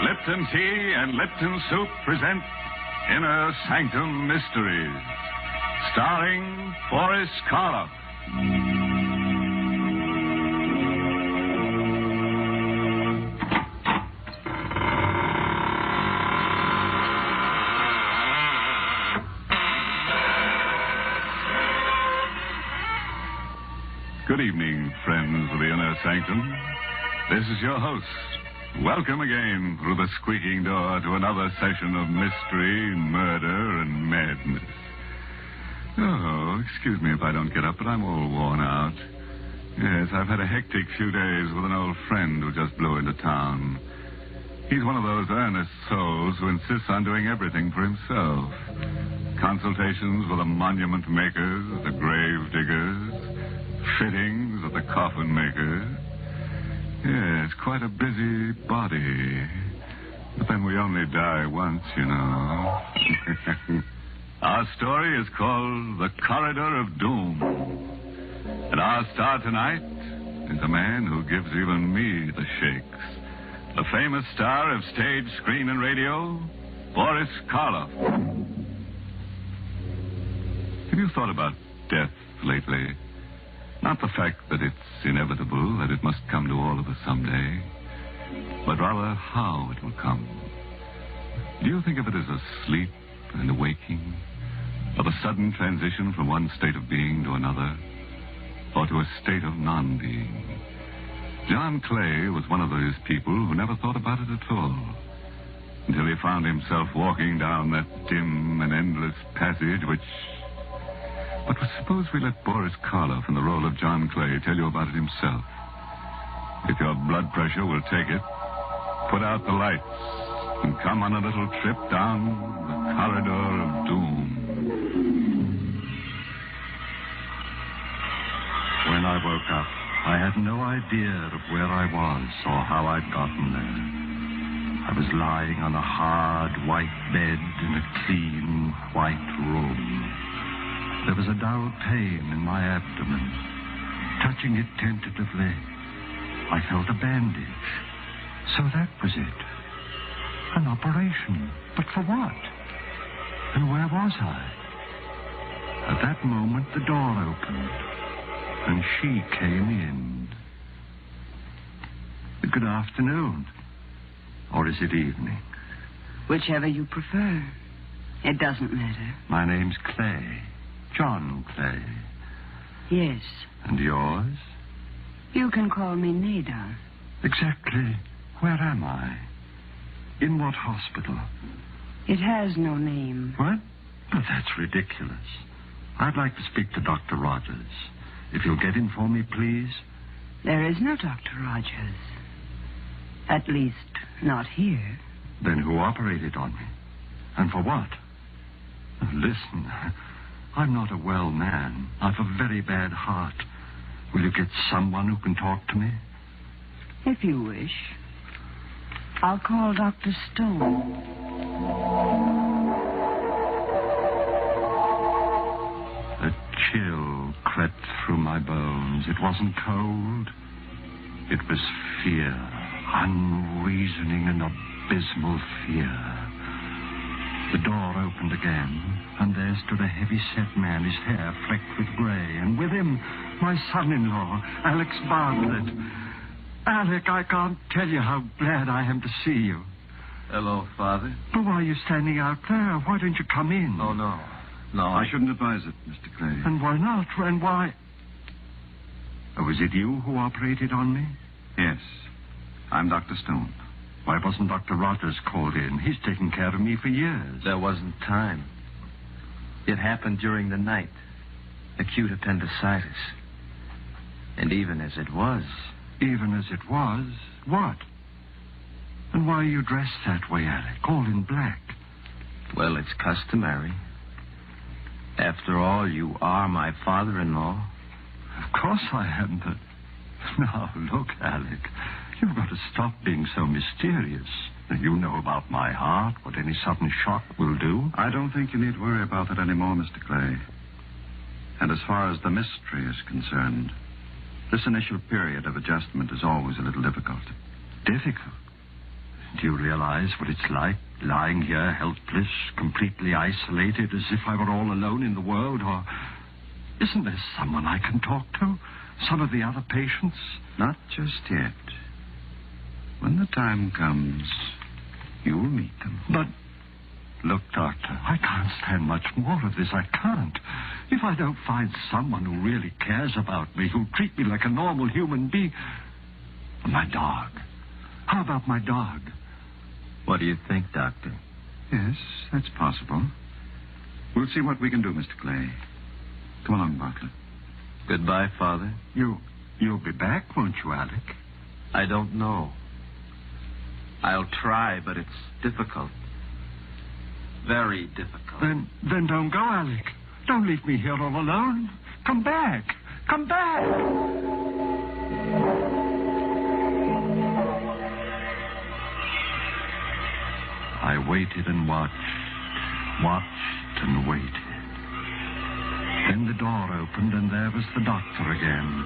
Lipton Tea and Lipton Soup present Inner Sanctum Mysteries, starring Boris Karloff. Good evening, friends of the Inner Sanctum. This is your host. Welcome again through the squeaking door to another session of mystery, murder, and madness. Oh, excuse me if I don't get up, but I'm all worn out. Yes, I've had a hectic few days with an old friend who just blew into town. He's one of those earnest souls who insists on doing everything for himself. Consultations with the monument makers, the grave diggers, fittings at the coffin makers. Yes, quite a busy body. But then we only die once, you know. Our story is called The Corridor of Doom. And our star tonight is a man who gives even me the shakes. The famous star of stage, screen, and radio, Boris Karloff. Have you thought about death lately? Not the fact that it's inevitable, that it must come to all of us someday, but rather how it will come. Do you think of it as a sleep and a waking, of a sudden transition from one state of being to another, or to a state of non-being? John Clay was one of those people who never thought about it at all, until he found himself walking down that dim and endless passage which... But suppose we let Boris Karloff in the role of John Clay tell you about it himself. If your blood pressure will take it, put out the lights and come on a little trip down the corridor of doom. When I woke up, I had no idea of where I was or how I'd gotten there. I was lying on a hard, white bed in a clean, white room. There was a dull pain in my abdomen. Touching it tentatively, I felt a bandage. So that was it. An operation. But for what? And where was I? At that moment, the door opened, and she came in. Good afternoon. Or is it evening? Whichever you prefer. It doesn't matter. My name's Clay. John Clay. Yes. And yours? You can call me Nada. Exactly. Where am I? In what hospital? It has no name. What? Well, that's ridiculous. I'd like to speak to Dr. Rogers. If you'll get in for me, please. There is no Dr. Rogers. At least, not here. Then who operated on me? And for what? Listen, I'm not a well man. I've a very bad heart. Will you get someone who can talk to me? If you wish. I'll call Dr. Stone. A chill crept through my bones. It wasn't cold. It was fear. Unreasoning and abysmal fear. The door opened again, and there stood a heavy-set man, his hair flecked with gray, and with him, my son-in-law, Alex Bartlett. Alec, I can't tell you how glad I am to see you. Hello, Father. But why are you standing out there? Why don't you come in? Oh, no. No, I shouldn't advise it, Mr. Clay. And why not? And why? Oh, was it you who operated on me? Yes. I'm Dr. Stone. Why wasn't Dr. Rogers called in? He's taken care of me for years. There wasn't time. It happened during the night. Acute appendicitis. And even as it was... Even as it was? What? And why are you dressed that way, Alec? All in black. Well, it's customary. After all, you are my father-in-law. Of course I am, but... Now, look, Alec. You've got to stop being so mysterious. You know about my heart, what any sudden shock will do. I don't think you need worry about that anymore, Mr. Clay. And as far as the mystery is concerned, this initial period of adjustment is always a little difficult. Difficult? Do you realize what it's like, lying here helpless, completely isolated, as if I were all alone in the world? Or isn't there someone I can talk to? Some of the other patients? Not just yet. When the time comes, you'll meet them. But, look, Doctor, I can't stand much more of this. I can't. If I don't find someone who really cares about me, who'll treat me like a normal human being... My dog. How about my dog? What do you think, Doctor? Yes, that's possible. We'll see what we can do, Mr. Clay. Come along, Bartlett. Goodbye, Father. You'll be back, won't you, Alec? I don't know. I'll try, but it's difficult. Very difficult. Then don't go, Alec. Don't leave me here all alone. Come back. Come back. I waited and watched and waited. Then the door opened, and there was the doctor again.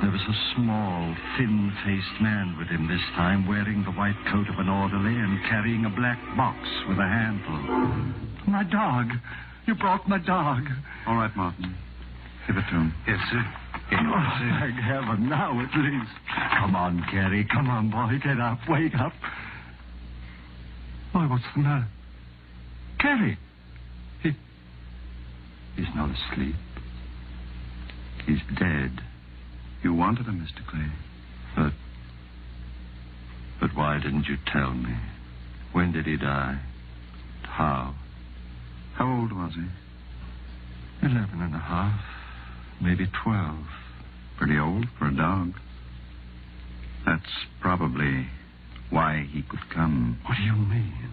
There was a small, thin-faced man with him this time, wearing the white coat of an orderly and carrying a black box with a handle. My dog. You brought my dog. All right, Martin. Give it to him. Yes, sir. Thank heaven, now at least. Come on, Carrie. Come on, boy. Get up. Wake up. Why, what's the matter? Carrie. He's not asleep. He's dead. You wanted him, Mr. Clay. But why didn't you tell me? When did he die? How? How old was he? 11 and a half. Maybe 12. Pretty old for a dog. That's probably why he could come. What do you mean?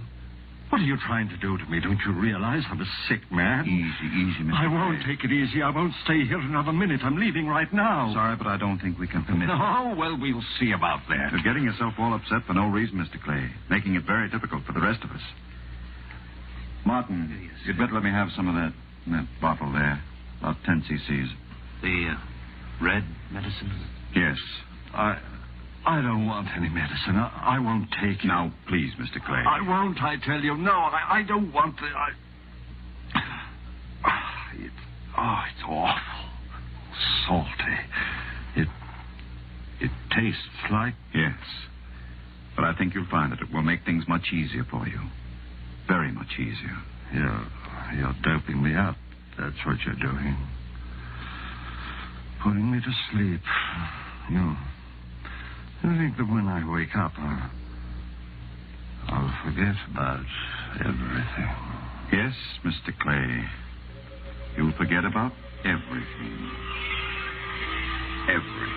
What are you trying to do to me? Don't you realize I'm a sick man? Easy, Mr. I won't Clay. take it easy. I won't stay here another minute. I'm leaving right now. Sorry, but I don't think we can permit it. Oh, well, we'll see about that. You're getting yourself all upset for no reason, Mr. Clay, making it very difficult for the rest of us. Martin, Yes, you'd better let me have some of that in that bottle there. About 10 cc's. The red medicine? Yes. I don't want any medicine. I won't take it. Now, please, Mr. Clay. I won't, I tell you. No, I don't want the... It's awful. Salty. It tastes like... Yes. But I think you'll find that it will make things much easier for you. Very much easier. You're doping me up. That's what you're doing. Putting me to sleep. You think that when I wake up, I'll forget about everything? Yes, Mr. Clay. You'll forget about everything. Everything.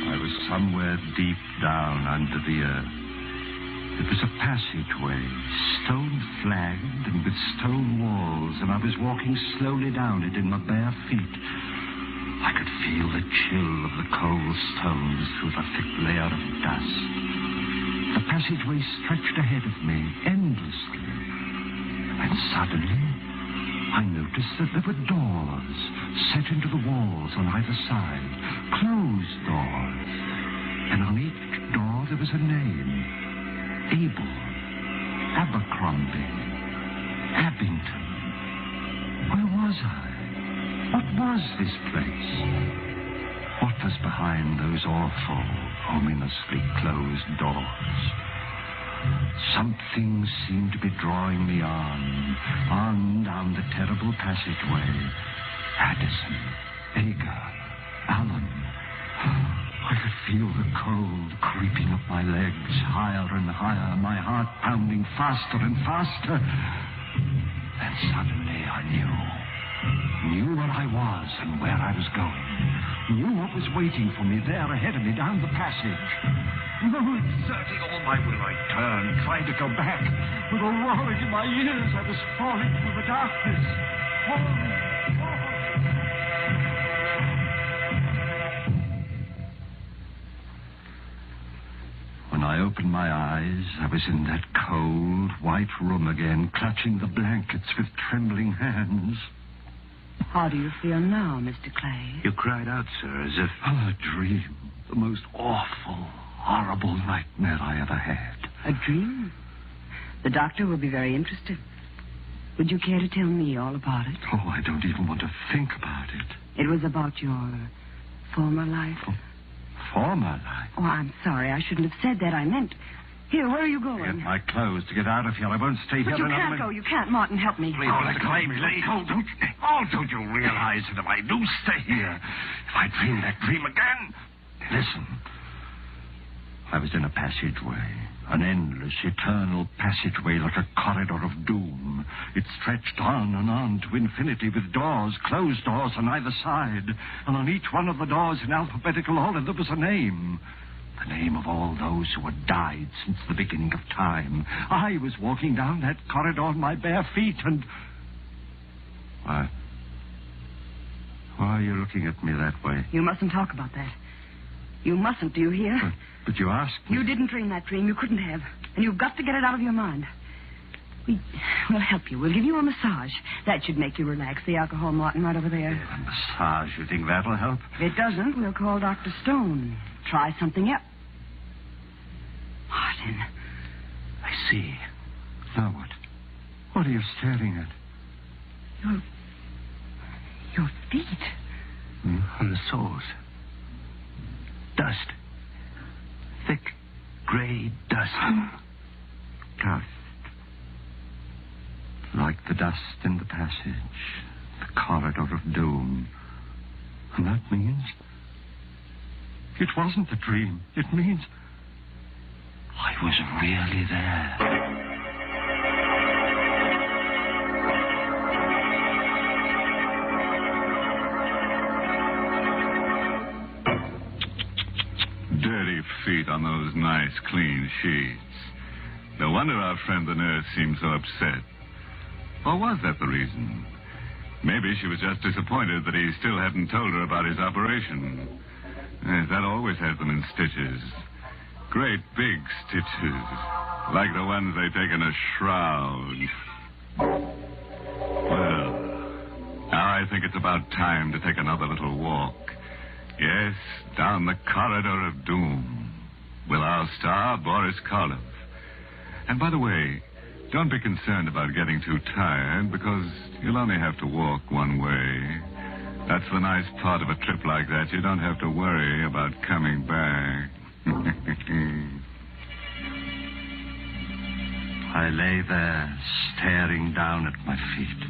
I was somewhere deep down under the earth. It was a passageway, stone-flagged and with stone walls, and I was walking slowly down it in my bare feet. I could feel the chill of the cold stones through the thick layer of dust. The passageway stretched ahead of me, endlessly. And suddenly, I noticed that there were doors set into the walls on either side, closed doors. And on each door there was a name. Abel, Abercrombie, Abington. Where was I? What was this place? What was behind those awful, ominously closed doors? Something seemed to be drawing me on down the terrible passageway. Addison, Agar, Allen. I could feel the cold creeping up my legs, higher and higher, my heart pounding faster and faster. And suddenly I knew where I was and where I was going. Knew what was waiting for me there ahead of me down the passage. Exerting all my will, I turned, tried to go back. With a roaring in my ears, I was falling through the darkness. Falling. When I opened my eyes, I was in that cold, white room again, clutching the blankets with trembling hands. How do you feel now, Mr. Clay? You cried out, sir, as if... A dream. The most awful, horrible nightmare I ever had. A dream? The doctor will be very interested. Would you care to tell me all about it? Oh, I don't even want to think about it. It was about your former life? Former life? Oh, I'm sorry. I shouldn't have said that. I meant... Here, where are you going? Get my clothes to get out of here. I won't stay here But you another can't minute. go. You can't. Martin, help me. Please, Mr. Clay, please. Don't you realize that if I do stay here, if I dream that dream again... Listen. I was in a passageway. An endless, eternal passageway like a corridor of doom. It stretched on and on to infinity with doors, closed doors on either side. And on each one of the doors in alphabetical order there was a name. The name of all those who had died since the beginning of time. I was walking down that corridor on my bare feet and... Why are you looking at me that way? You mustn't talk about that. You mustn't, do you hear? But you asked me. You didn't dream that dream. You couldn't have. And you've got to get it out of your mind. We'll help you. We'll give you a massage. That should make you relax. The alcohol, Martin, right over there. A massage, you think that'll help? If it doesn't, we'll call Dr. Stone. Try something else. Martin. I see. Now what? What are you staring at? Your feet. On the soles. Dust. Thick, gray dust. Dust. Like the dust in the passage. The corridor of doom. And that means... It wasn't a dream. It means... I was really there. Dirty feet on those nice, clean sheets. No wonder our friend the nurse seemed so upset. Or was that the reason? Maybe she was just disappointed that he still hadn't told her about his operation. Yes, that always has them in stitches. Great big stitches. Like the ones they take in a shroud. Well, now I think it's about time to take another little walk. Yes, down the corridor of doom with our star, Boris Karloff. And by the way, don't be concerned about getting too tired, because you'll only have to walk one way. That's the nice part of a trip like that. You don't have to worry about coming back. I lay there, staring down at my feet.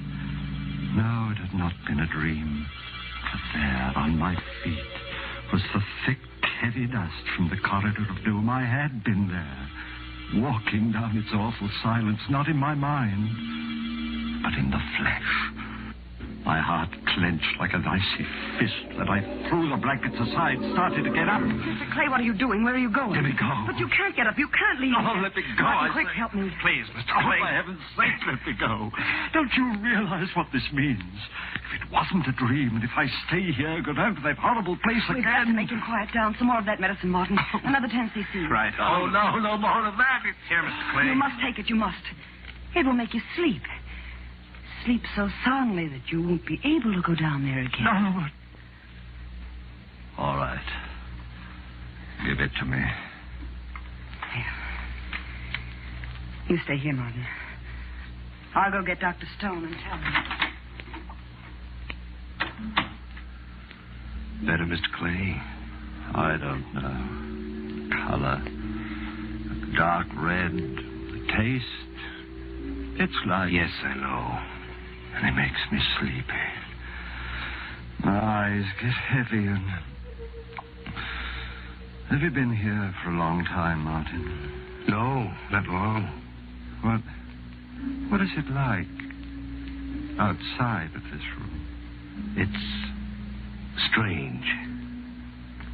No, it had not been a dream. For there, on my feet, was the thick, heavy dust from the corridor of doom. I had been there, walking down its awful silence, not in my mind, but in the flesh. My heart clenched like an icy fist that I threw the blankets aside, started to get up. Mr. Clay, what are you doing? Where are you going? Let me go. But you can't get up. You can't leave. Oh, let me go. Martin, quick, help me. Please, Mr. Clay. For heaven's sake, let me go. Don't you realize what this means? If it wasn't a dream, and if I stay here, go down to that horrible place We've got to again... make him quiet down. Some more of that medicine, Martin. Another 10 cc. Right. Oh, no more of that. It's Here, Mr. Clay. You must take it. You must. It will make you sleep. Sleep so soundly that you won't be able to go down there again. No. All right. Give it to me. Here. You stay here, Martin. I'll go get Dr. Stone and tell him. Better, Mr. Clay? I don't know. Color. Dark red. The taste. It's like... Yes, I know. And it makes me sleepy. My eyes get heavy and... Have you been here for a long time, Martin? No, not long. What is it like outside of this room? It's strange.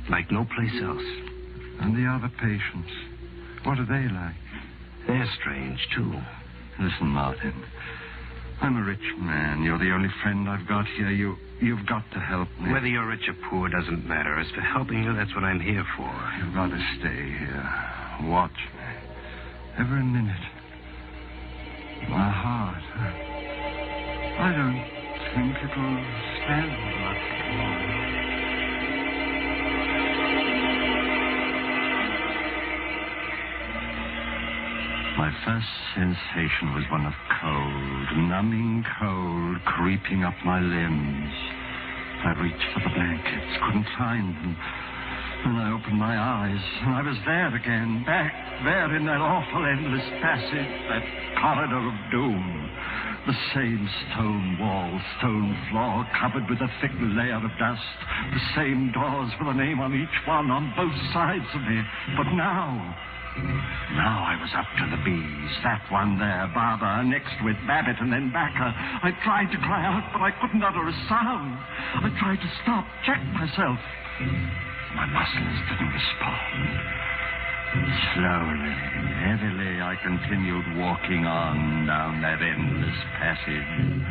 Like no place else. And the other patients, what are they like? They're strange, too. Listen, Martin. I'm a rich man. You're the only friend I've got here. You've got to help me. Whether you're rich or poor doesn't matter. As for helping you, that's what I'm here for. You've got to stay here. Watch me. Every minute. My heart. I don't think it'll stand much longer. My first sensation was one of cold, numbing cold, creeping up my limbs. I reached for the blankets, couldn't find them. And I opened my eyes, and I was there again, back there in that awful endless passage, that corridor of doom. The same stone wall, stone floor, covered with a thick layer of dust. The same doors with a name on each one, on both sides of me. But now I was up to the bees. That one there, Barbara, next to it, Babbitt, and then Backer. I tried to cry out, but I couldn't utter a sound. I tried to stop, check myself. My muscles didn't respond. Slowly, heavily, I continued walking on down that endless passage,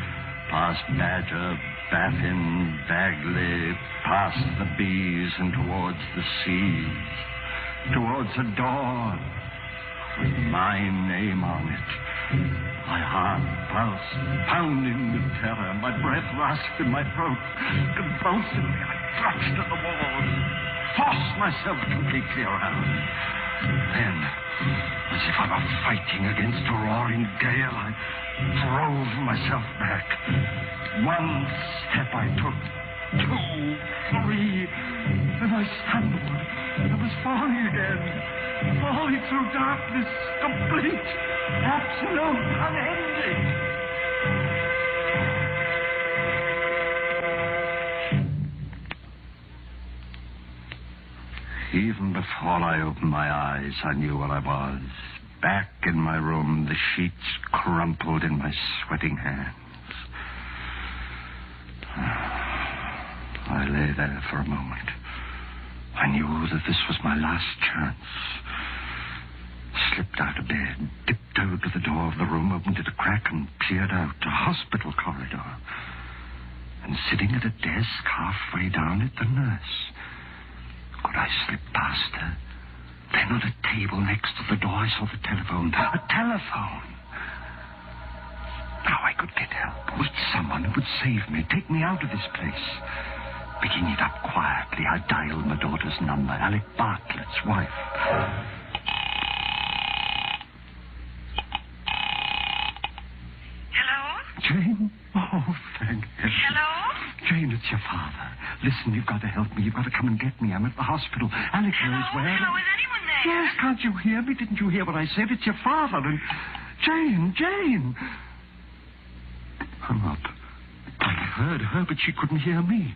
past Badger, Baffin, Bagley, past the bees and towards the seas, towards a door with my name on it. My heart pulsed, pounding with terror. My breath rasped in my throat. Convulsively, I clutched at the wall, forced myself completely around. Then, as if I were fighting against a roaring gale, I drove myself back. One step I took, 2, 3, then I stumbled. I was falling again, falling through darkness, complete, absolute, unending. Even before I opened my eyes, I knew where I was. Back in my room, the sheets crumpled in my sweating hands. I lay there for a moment. I knew that this was my last chance. Slipped out of bed, tiptoed to the door of the room, opened it a crack, and peered out. A hospital corridor. And sitting at a desk halfway down it, the nurse. Could I slip past her? Then on a table next to the door, I saw the telephone. A telephone! Now I could get help. With someone who would save me, take me out of this place. Picking it up quietly, I dialed my daughter's number, Alec Bartlett's wife. Hello? Jane? Oh, thank heaven. Hello? Jane, it's your father. Listen, you've got to help me. You've got to come and get me. I'm at the hospital. Alec knows where. Hello, is anyone there? Yes, can't you hear me? Didn't you hear what I said? It's your father and... Jane! Hung up. I heard her, but she couldn't hear me.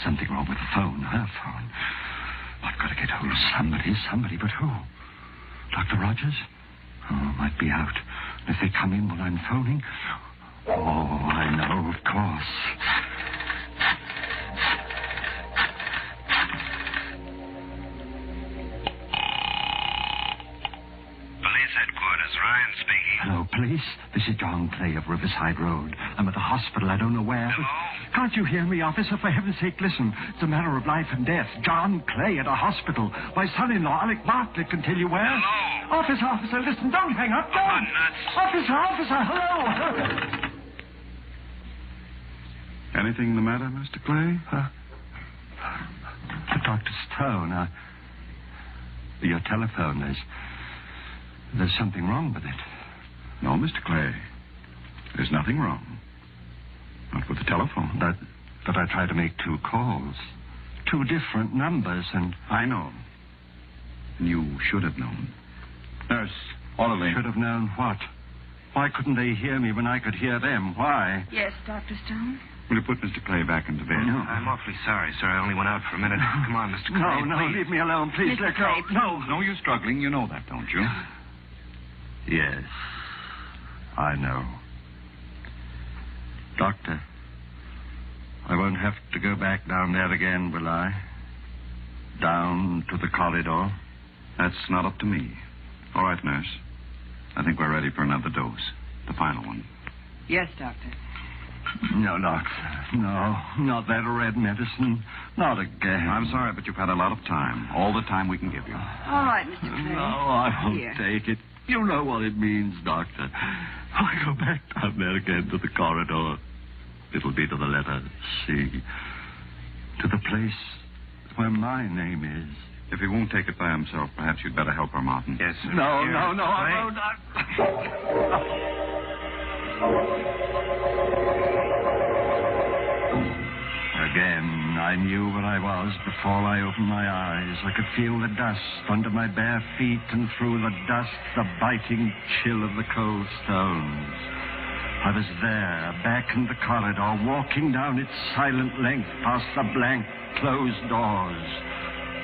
Something wrong with the phone, her phone. I've got to get hold of somebody, but who? Dr. Rogers? Oh, might be out. And if they come in while I'm phoning... Oh, I know, of course. Police headquarters, Ryan speaking. Hello, police. This is John Clay of Riverside Road. I'm at the hospital. I don't know where. Hello? Can't you hear me, officer? For heaven's sake, listen. It's a matter of life and death. John Clay at a hospital. My son-in-law, Alec Bartlett, can tell you where. Hello? Officer, listen. Don't hang up. Don't. I'm nuts. Officer, hello. Anything the matter, Mr. Clay? Dr. Stone, your telephone, there's something wrong with it. No, Mr. Clay. There's nothing wrong. Not with the telephone. But I tried to make 2 calls. 2 different numbers, and... I know. You should have known. Nurse, orderly. Should have known what? Why couldn't they hear me when I could hear them? Why? Yes, Dr. Stone? Will you put Mr. Clay back into bed? No. I'm awfully sorry, sir. I only went out for a minute. Come on, Mr. Clay. No, please. leave me alone, please. Mr. Let go. Clay, No. No, you're struggling. You know that, don't you? Yes, I know. Doctor, I won't have to go back down there again, will I? Down to the corridor? That's not up to me. All right, nurse. I think we're ready for another dose. The final one. Yes, Doctor. No, doctor. No, not that red medicine. Not again. I'm sorry, but you've had a lot of time. All the time we can give you. All right, Mr. Clay. No, I won't Here. take it. You know what it means, doctor. I go back down there again to the corridor. It'll be to the letter C. To the place where my name is. If he won't take it by himself, perhaps you'd better help her, Martin. Yes, sir. No, Here. I won't. Again, I knew where I was before I opened my eyes. I could feel the dust under my bare feet, and through the dust, the biting chill of the cold stones. I was there, back in the corridor, walking down its silent length past the blank, closed doors.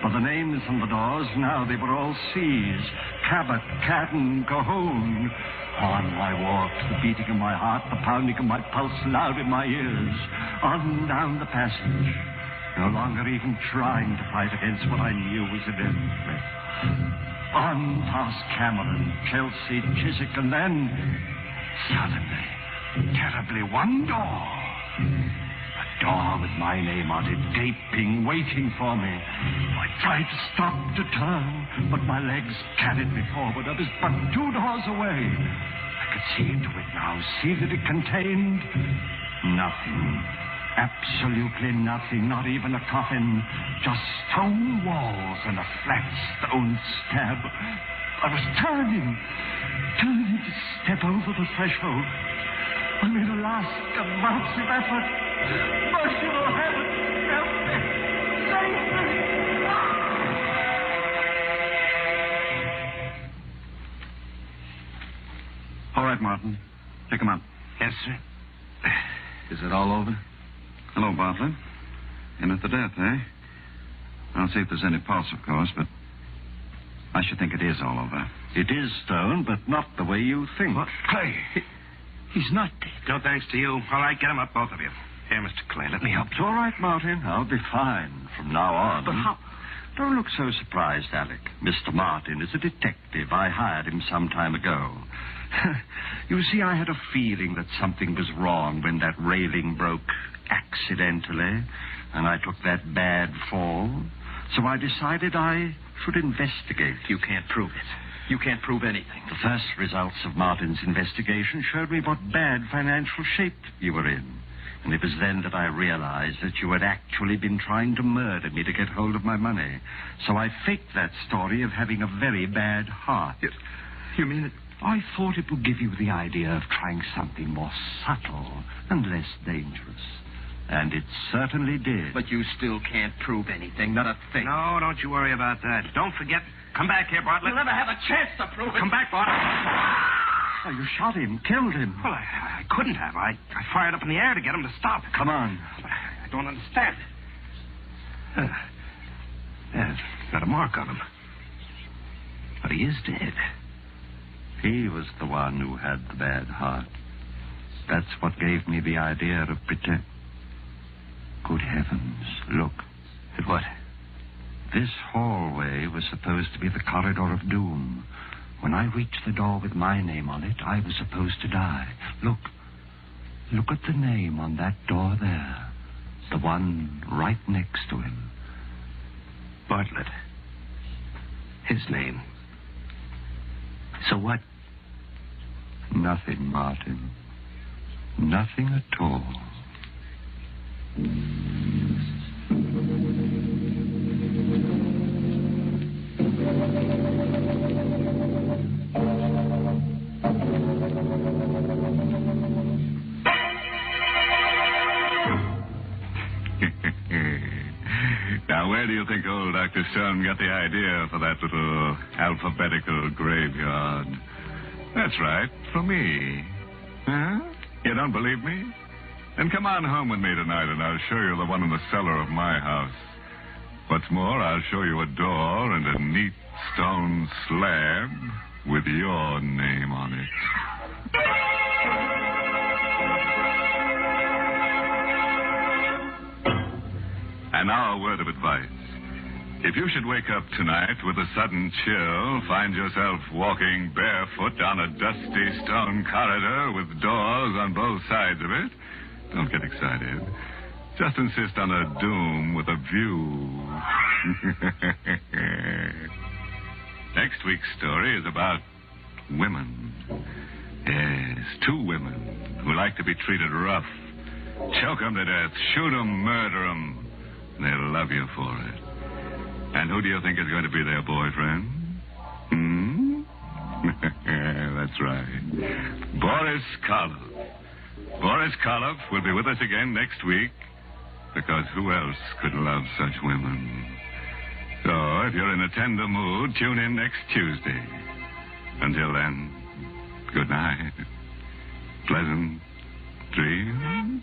For the names on the doors, now they were all C's. Cabot, Cadden, Cahoon. On I walked, the beating of my heart, the pounding of my pulse loud in my ears. On down the passage, no longer even trying to fight against what I knew was inevitable. On past Cameron, Chelsea, Chiswick, and then, suddenly, terribly, one door. A door with my name on it, gaping, waiting for me. I tried to stop, to turn, but my legs carried me forward. I was but 2 doors away. I could see into it now, see that it contained nothing. Absolutely nothing, not even a coffin. Just stone walls and a flat stone slab. I was turning to step over the threshold. I made a last convulsive effort. Merciful heaven, help me! Save me! All right, Martin. Pick him up. Yes, sir. Is it all over? Hello, Bartlett. In at the death, eh? I'll see if there's any pulse, of course, but I should think it is all over. It is stone, but not the way you think. What? Clay! He's not dead. No thanks to you. All right, get him up, both of you. Here, Mr. Clay, let me help It's you. all right, Martin. I'll be fine from now on. But how... Don't look so surprised, Alec. Mr. Martin is a detective. I hired him some time ago. You see, I had a feeling that something was wrong when that railing broke accidentally, and I took that bad fall. So I decided I should investigate. You can't prove it. You can't prove anything. The first results of Martin's investigation showed me what bad financial shape you were in. And it was then that I realized that you had actually been trying to murder me to get hold of my money. So I faked that story of having a very bad heart. You mean it? I thought it would give you the idea of trying something more subtle and less dangerous. And it certainly did. But you still can't prove anything, not a thing. No, don't you worry about that. Don't forget. Come back here, Bartlett. You'll never have a chance to prove it. Come back, Bartlett. Oh, you shot him, killed him. Well, I couldn't have. I fired up in the air to get him to stop. Come on. I don't understand. There's got a mark on him. But he is dead. He was the one who had the bad heart. That's what gave me the idea of pretend. Good heavens, look. At what? This hallway was supposed to be the corridor of doom. When I reached the door with my name on it, I was supposed to die. Look. Look at the name on that door there. The one right next to him. Bartlett. His name. So what? Nothing, Martin. Nothing at all. Now, where do you think old Dr. Stone got the idea for that little alphabetical graveyard? That's right, for me. Huh? You don't believe me? Then come on home with me tonight, and I'll show you the one in the cellar of my house. What's more, I'll show you a door and a neat stone slab with your name on it. And now a word of advice. If you should wake up tonight with a sudden chill, find yourself walking barefoot down a dusty stone corridor with doors on both sides of it, don't get excited. Just insist on a doom with a view. Next week's story is about women. Yes, two women who like to be treated rough. Choke 'em to death. Shoot 'em, murder 'em. They'll love you for it. And who do you think is going to be their boyfriend? That's right. Boris Karloff. Boris Karloff will be with us again next week, because who else could love such women? So, if you're in a tender mood, tune in next Tuesday. Until then, good night. Pleasant dreams.